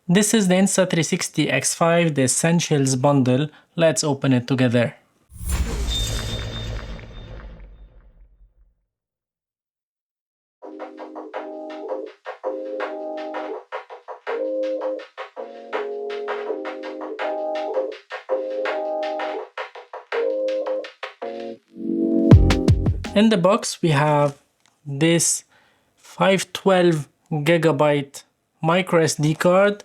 This is the Insta360 X5, the Essentials bundle. Let's open it together. In the box we have this 512GB micro SD card,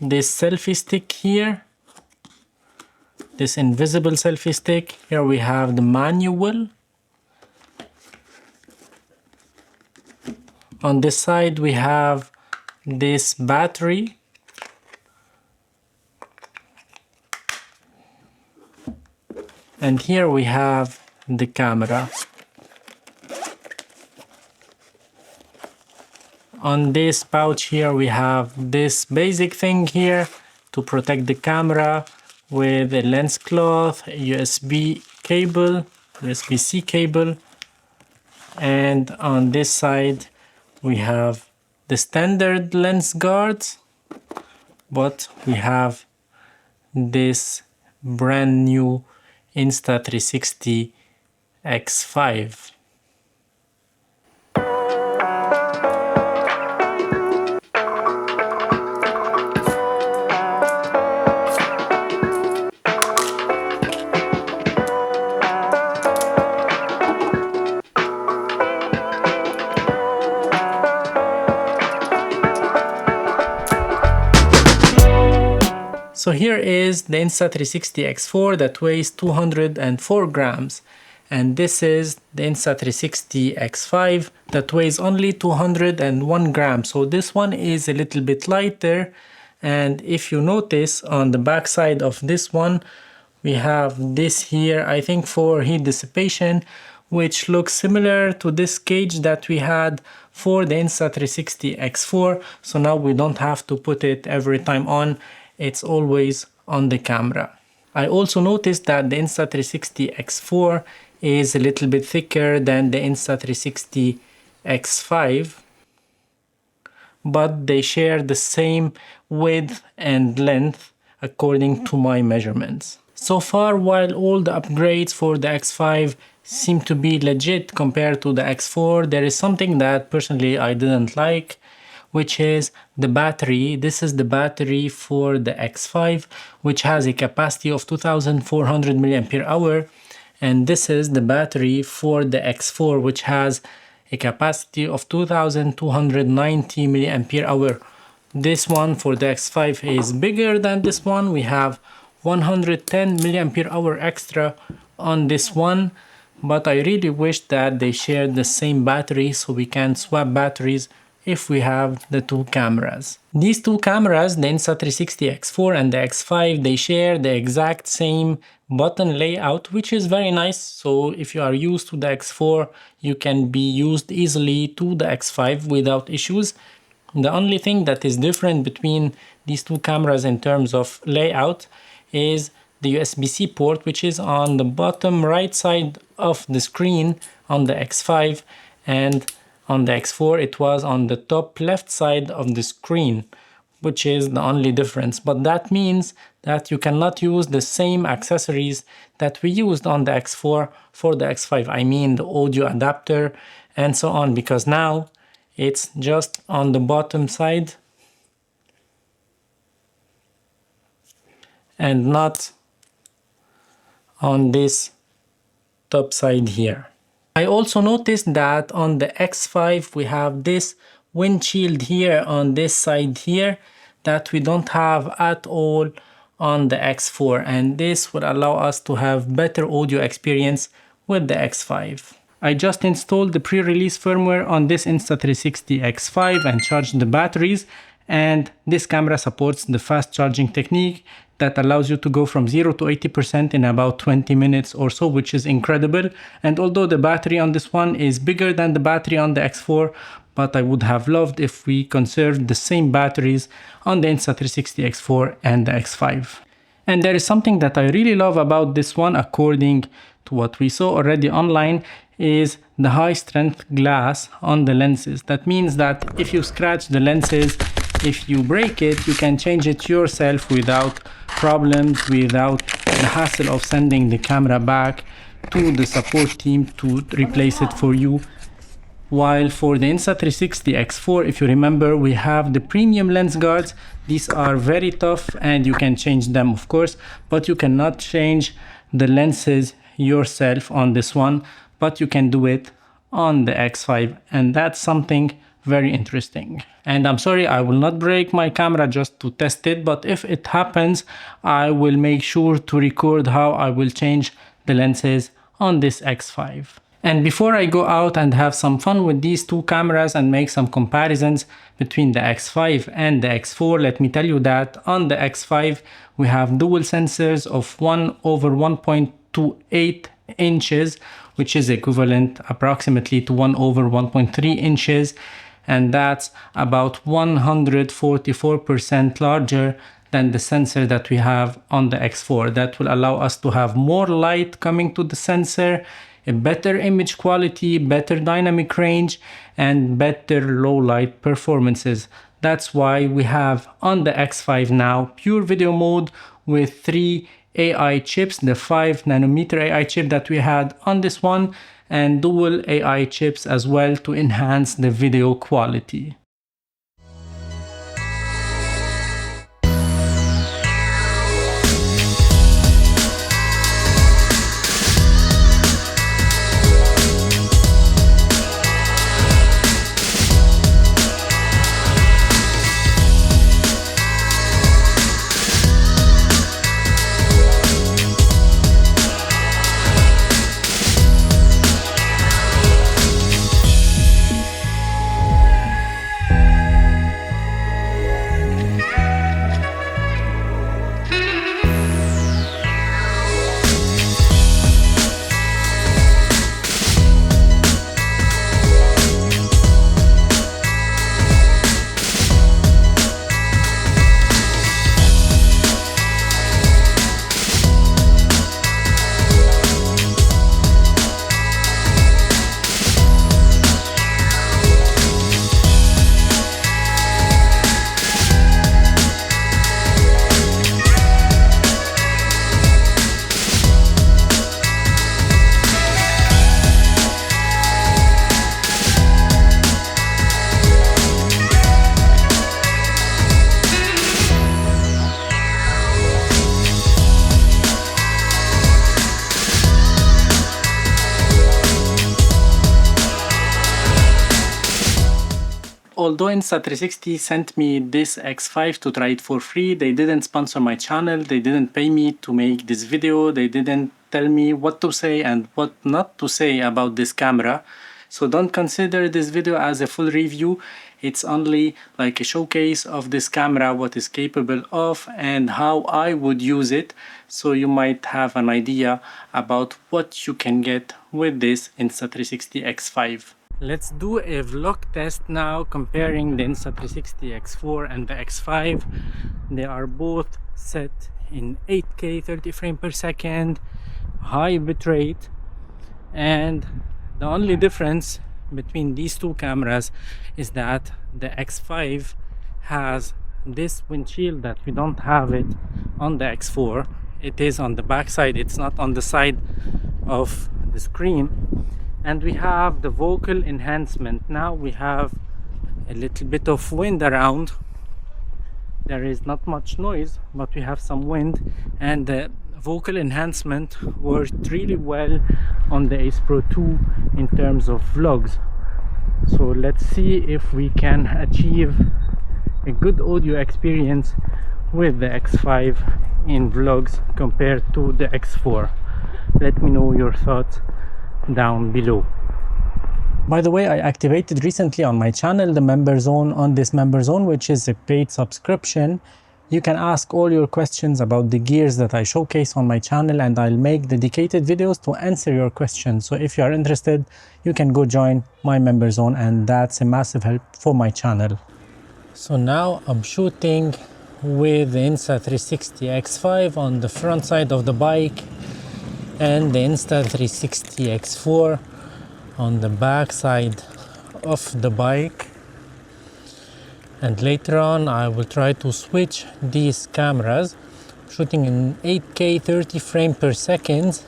this selfie stick here, this invisible selfie stick. Here we have the manual. On this side we have this battery. And here we have the camera. On this pouch here we have this basic thing here to protect the camera with a lens cloth, a USB cable, USB-C cable, and on this side we have the standard lens guards, but we have this brand new Insta360 X5. So here is the Insta360 X4 that weighs 204 grams, and this is the Insta360 X5 that weighs only 201 grams. So this one is a little bit lighter, and if you notice on the back side of this one we have this here, I think for heat dissipation, which looks similar to this gauge that we had for the Insta360 X4. So now we don't have to put it every time on. It's always on the camera. I also noticed that the Insta360 X4 is a little bit thicker than the Insta360 X5, but they share the same width and length according to my measurements. So far, while all the upgrades for the X5 seem to be legit compared to the X4, there is something that personally I didn't like, which is the battery. This is the battery for the X5, which has a capacity of 2400 mAh, and this is the battery for the X4, which has a capacity of 2290 mAh. This one for the X5 is bigger than this one. We have 110 mAh extra on this one, but I really wish that they shared the same battery so we can swap batteries if we have the two cameras. These two cameras, the Insta360 X4 and the X5, they share the exact same button layout, which is very nice. So if you are used to the X4, you can be used easily to the X5 without issues. The only thing that is different between these two cameras in terms of layout is the USB-C port, which is on the bottom right side of the screen on the X5, and on the X4 it was on the top left side of the screen, which is the only difference. But that means that you cannot use the same accessories that we used on the X4 for the X5. I mean the audio adapter and so on, because now it's just on the bottom side and not on this top side here. I also noticed that on the X5 we have this windshield here on this side here that we don't have at all on the X4, and this would allow us to have better audio experience with the X5. I just installed the pre-release firmware on this Insta360 X5 and charged the batteries, and this camera supports the fast charging technique that allows you to go from 0 to 80% in about 20 minutes or so, which is incredible. And although the battery on this one is bigger than the battery on the X4, but I would have loved if we conserved the same batteries on the Insta360 X4 and the X5. And there is something that I really love about this one, according to what we saw already online, is the high strength glass on the lenses. That means that if you scratch the lenses, if you break it, you can change it yourself without problems, without the hassle of sending the camera back to the support team to replace it for you. While for the Insta360 X4, if you remember, we have the premium lens guards. These are very tough and you can change them, of course, but you cannot change the lenses yourself on this one, but you can do it on the X5, and that's something very interesting. And I'm sorry, I will not break my camera just to test it, but if it happens, I will make sure to record how I will change the lenses on this X5. And before I go out and have some fun with these two cameras and make some comparisons between the X5 and the X4, let me tell you that on the X5 we have dual sensors of 1/1.28 inches, which is equivalent approximately to 1/1.3 inches, and that's about 144% larger than the sensor that we have on the X4. That will allow us to have more light coming to the sensor, a better image quality, better dynamic range, and better low light performances. That's why we have on the X5 now pure video mode with 3 AI chips, the 5nm AI chip that we had on this one, and dual AI chips as well to enhance the video quality. Although Insta360 sent me this X5 to try it for free, they didn't sponsor my channel, they didn't pay me to make this video, they didn't tell me what to say and what not to say about this camera. So don't consider this video as a full review. It's only like a showcase of this camera, what it's capable of and how I would use it. So you might have an idea about what you can get with this Insta360 X5. Let's do a vlog test now comparing the Insta360 X4 and the X5. They are both set in 8K 30 frames per second, high bitrate, and the only difference between these two cameras is that the X5 has this windshield that we don't have it on the X4. It is on the back side, it's not on the side of the screen. And we have the vocal enhancement. Now we have a little bit of wind around. There is not much noise, but we have some wind, and the vocal enhancement worked really well on the acepro 2 in terms of vlogs. So let's see if we can achieve a good audio experience with the X5 in vlogs compared to the X4. Let me know your thoughts down below. By the way, I activated recently on my channel the member zone. On this member zone, which is a paid subscription, you can ask all your questions about the gears that I showcase on my channel, and I'll make dedicated videos to answer your questions. So if you are interested, you can go join my member zone, and that's a massive help for my channel. So now I'm shooting with the Insta360 X5 on the front side of the bike and the Insta360 X4 on the back side of the bike. And later on I will try to switch these cameras, shooting in 8K 30 frames per second.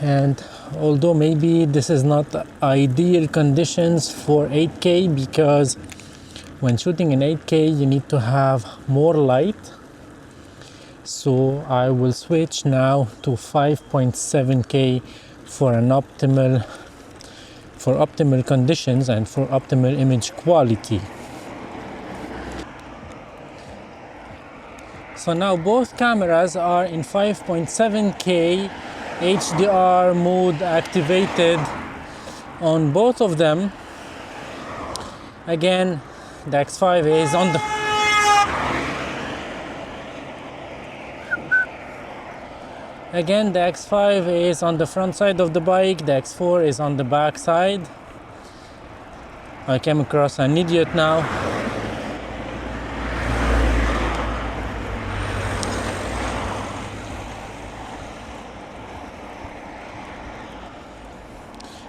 And although maybe this is not ideal conditions for 8K, because when shooting in 8K you need to have more light, so I will switch now to 5.7K for optimal conditions and for optimal image quality. So now both cameras are in 5.7K HDR mode activated on both of them. Again, the X5 is on the X5 is on the front side of the bike, the X4 is on the back side. I came across an idiot now.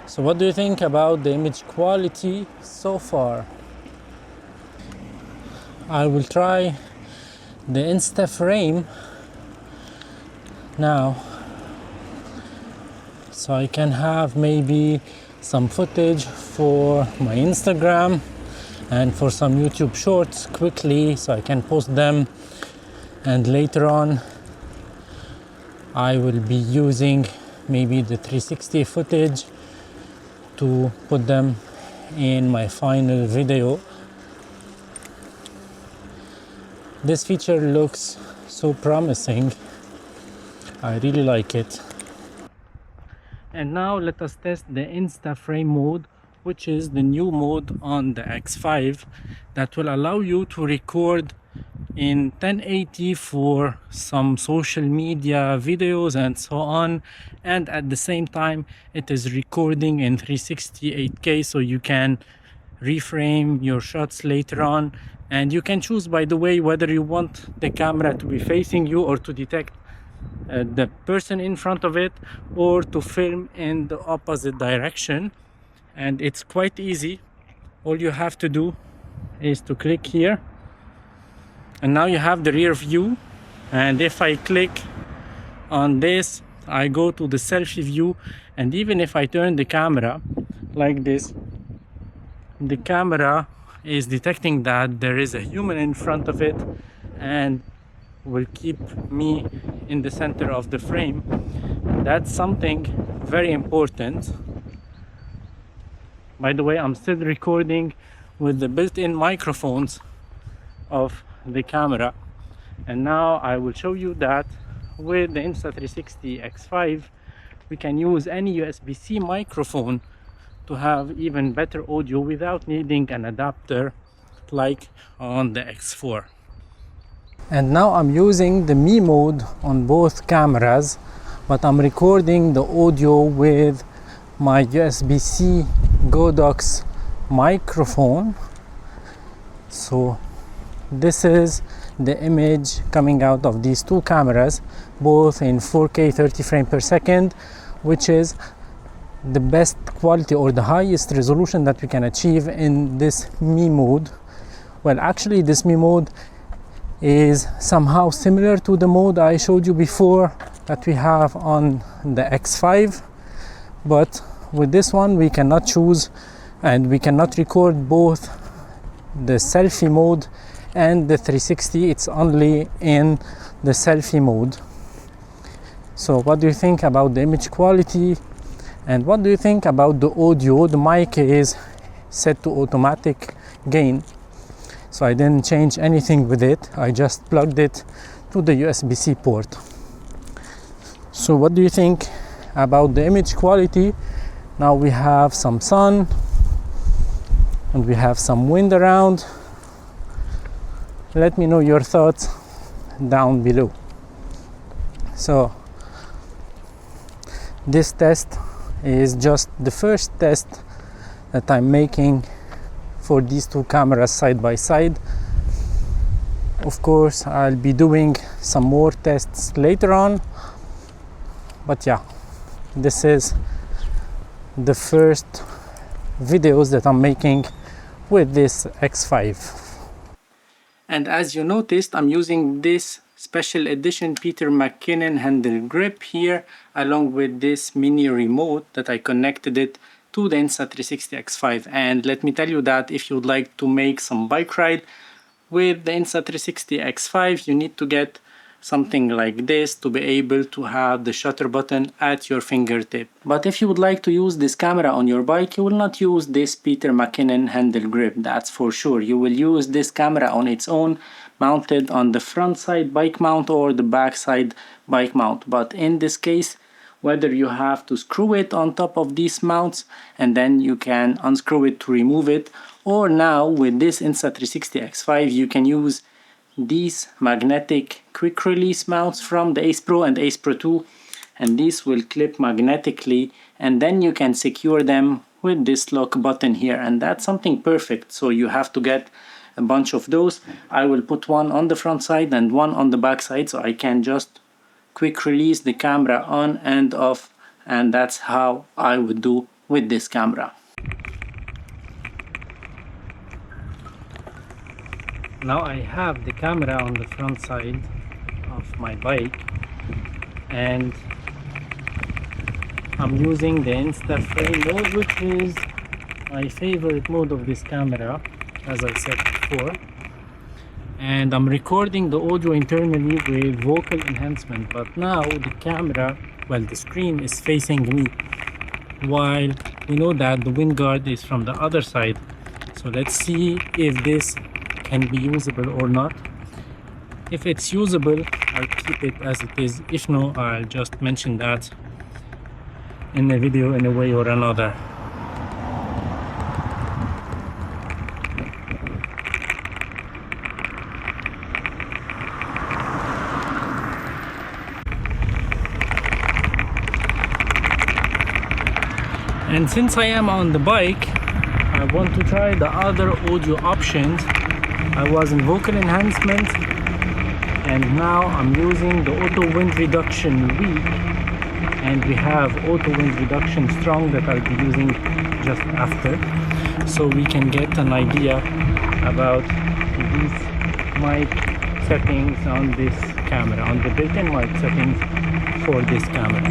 So what do you think about the image quality so far? I will try the Insta360 now, so I can have maybe some footage for my Instagram and for some YouTube shorts quickly, so I can post them, and later on I will be using maybe the 360 footage to put them in my final video. This feature looks so promising. I really like it. And now let us test the Insta360 mode, which is the new mode on the X5 that will allow you to record in 1080 for some social media videos and so on, and at the same time it is recording in 360 8K, so you can reframe your shots later on. And you can choose, by the way, whether you want the camera to be facing you or to detect the person in front of it, or to film in the opposite direction. And it's quite easy. All you have to do is to click here, and now you have the rear view. And if I click on this, I go to the selfie view, and even if I turn the camera like this, the camera is detecting that there is a human in front of it and will keep me in the center of the frame. That's something very important. By the way, I'm still recording with the built-in microphones of the camera. And now I will show you that with the Insta360 X5 we can use any USB-C microphone to have even better audio without needing an adapter like on the X4. And now I'm using the Me mode on both cameras, but I'm recording the audio with my USB-C Godox microphone. So this is the image coming out of these two cameras, both in 4K 30 frames per second, which is the best quality or the highest resolution that we can achieve in this Me mode. Well, actually this Me mode is somehow similar to the mode I showed you before that we have on the X5, but with this one we cannot choose and we cannot record both the selfie mode and the 360. It's only in the selfie mode. So what do you think about the image quality, and what do you think about the audio? The mic is set to automatic gain, so I didn't change anything with it. I just plugged it to the USB-C port. So what do you think about the image quality? Now we have some sun and we have some wind around. Let me know your thoughts down below. So this test is just the first test that I'm making for these two cameras side by side. Of course, I'll be doing some more tests later on, but yeah, this is the first videos that I'm making with this X5. And as you noticed, I'm using this special edition Peter McKinnon handle grip here, along with this mini remote that I connected it to the Insta360 X5. And let me tell you that if you'd like to make some bike ride with the Insta360 X5, you need to get something like this to be able to have the shutter button at your fingertip. But if you would like to use this camera on your bike, you will not use this Peter McKinnon handle grip, that's for sure. You will use this camera on its own, mounted on the front side bike mount or the back side bike mount. But in this case, whether you have to screw it on top of these mounts and then you can unscrew it to remove it, or now with this Insta360 X5 you can use these magnetic quick release mounts from the acepro and acepro 2, and these will clip magnetically, and then you can secure them with this lock button here, and that's something perfect. So you have to get a bunch of those. I will put one on the front side and one on the back side, so I can just quick release the camera on and off, and that's how I would do with this camera. Now I have the camera on the front side of my bike, and I'm using the Insta frame mode, which is my favorite mode of this camera, as I said before. And I'm recording the audio internally with vocal enhancement, but now the camera, well, the screen is facing me, while we know that the wind guard is from the other side. So let's see if this can be usable or not. If it's usable, I'll keep it as it is. If no, I'll just mention that in the video in a way or another. And since I am on the bike, I want to try the other audio options. I was in vocal enhancement, and now I'm using the auto wind reduction weak, and we have auto wind reduction strong that I'll be using just after, so we can get an idea about these mic settings on this camera, on the built-in mic settings for this camera.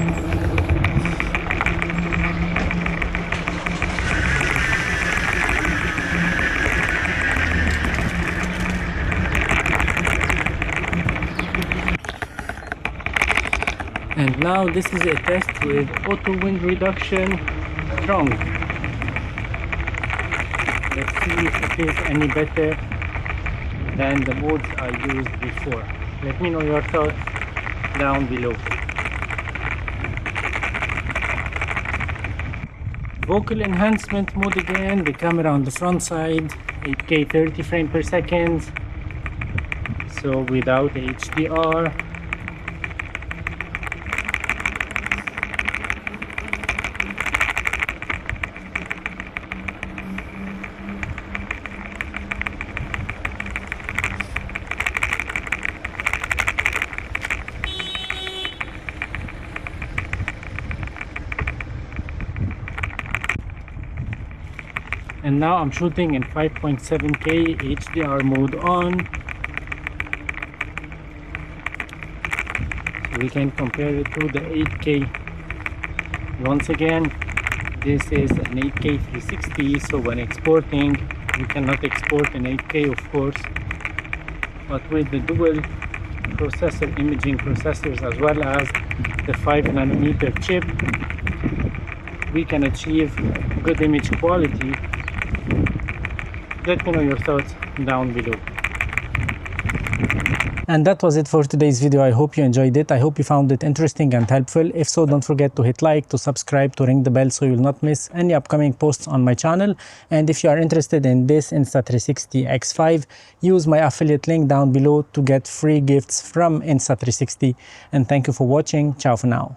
And now this is a test with auto wind reduction strong. Let's see if it is any better than the modes I used before. Let me know your thoughts down below. Vocal enhancement mode again, the camera on the front side, 8K 30 frames per second, so without HDR. And now I'm shooting in 5.7K HDR mode on, so we can compare it to the 8K. Once again, this is an 8K 360, so when exporting, we cannot export in 8K of course, but with the dual processor imaging processors as well as the 5nm chip, we can achieve good image quality. Let me know your thoughts down below. And that was it for today's video. I hope you enjoyed it. I hope you found it interesting and helpful. If so, don't forget to hit like, to subscribe, to ring the bell so you'll not miss any upcoming posts on my channel. And if you are interested in this Insta360 X5, use my affiliate link down below to get free gifts from Insta360. And thank you for watching. Ciao for now.